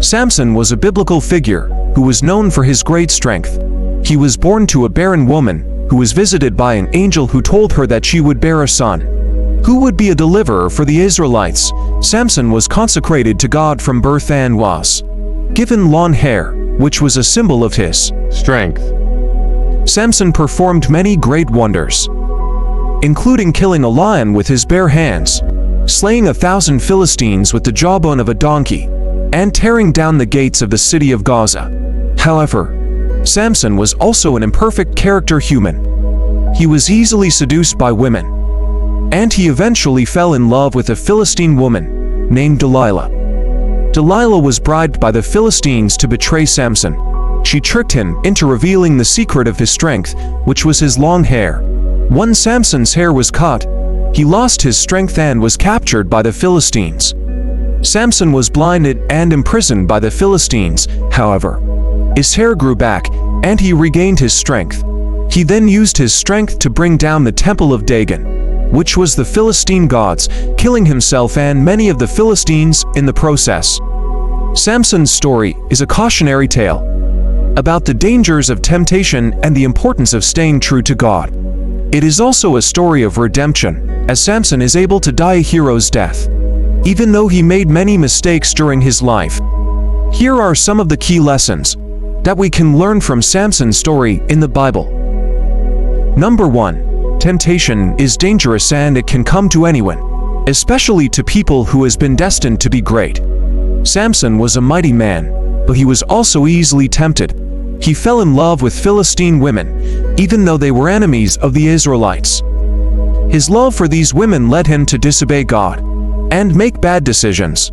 Samson was a biblical figure who was known for his great strength. He was born to a barren woman who was visited by an angel who told her that she would bear a son, who would be a deliverer for the Israelites. Samson was consecrated to God from birth and was given long hair, which was a symbol of his strength. Samson performed many great wonders, including killing a lion with his bare hands, slaying 1,000 Philistines with the jawbone of a donkey, and tearing down the gates of the city of Gaza. However, Samson was also an imperfect character human. He was easily seduced by women, and he eventually fell in love with a Philistine woman named Delilah. Delilah was bribed by the Philistines to betray Samson. She tricked him into revealing the secret of his strength, which was his long hair. When Samson's hair was cut, he lost his strength and was captured by the Philistines. Samson was blinded and imprisoned by the Philistines. However, his hair grew back, and he regained his strength. He then used his strength to bring down the temple of Dagon, which was the Philistine gods, killing himself and many of the Philistines in the process. Samson's story is a cautionary tale about the dangers of temptation and the importance of staying true to God. It is also a story of redemption, as Samson is able to die a hero's death, even though he made many mistakes during his life. Here are some of the key lessons that we can learn from Samson's story in the Bible. Number 1. Temptation is dangerous and it can come to anyone, especially to people who has been destined to be great. Samson was a mighty man, but he was also easily tempted. He fell in love with Philistine women, even though they were enemies of the Israelites. His love for these women led him to disobey God and make bad decisions.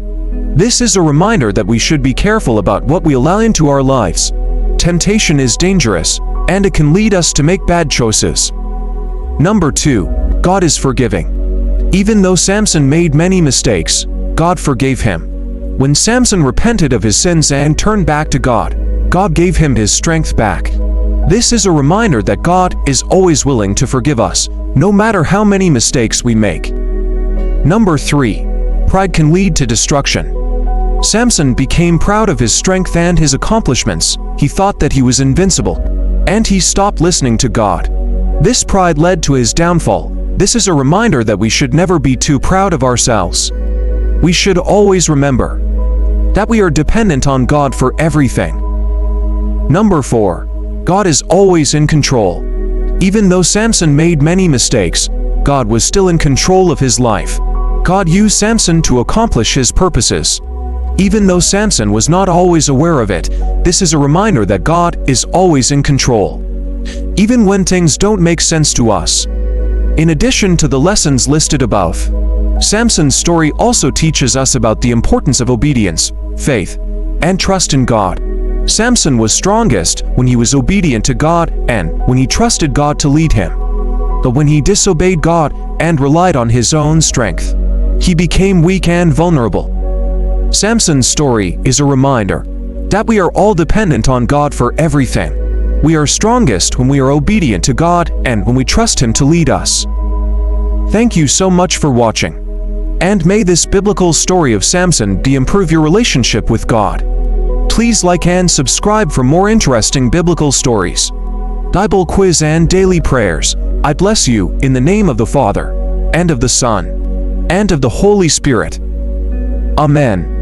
This is a reminder that we should be careful about what we allow into our lives. Temptation is dangerous, and it can lead us to make bad choices. Number 2. God is forgiving. Even though Samson made many mistakes, God forgave him. When Samson repented of his sins and turned back to God, God gave him his strength back. This is a reminder that God is always willing to forgive us, no matter how many mistakes we make. Number 3. Pride can lead to destruction. Samson became proud of his strength and his accomplishments. He thought that he was invincible, and he stopped listening to God. This pride led to his downfall. This is a reminder that we should never be too proud of ourselves. We should always remember that we are dependent on God for everything. Number 4. God is always in control. Even though Samson made many mistakes, God was still in control of his life. God used Samson to accomplish his purposes. Even though Samson was not always aware of it, this is a reminder that God is always in control, even when things don't make sense to us. In addition to the lessons listed above, Samson's story also teaches us about the importance of obedience, faith, and trust in God. Samson was strongest when he was obedient to God and when he trusted God to lead him. But when he disobeyed God and relied on his own strength, he became weak and vulnerable. Samson's story is a reminder that we are all dependent on God for everything. We are strongest when we are obedient to God and when we trust Him to lead us. Thank you so much for watching. And may this biblical story of Samson improve your relationship with God. Please like and subscribe for more interesting biblical stories, Bible quiz and daily prayers. I bless you in the name of the Father, and of the Son, and of the Holy Spirit. Amen.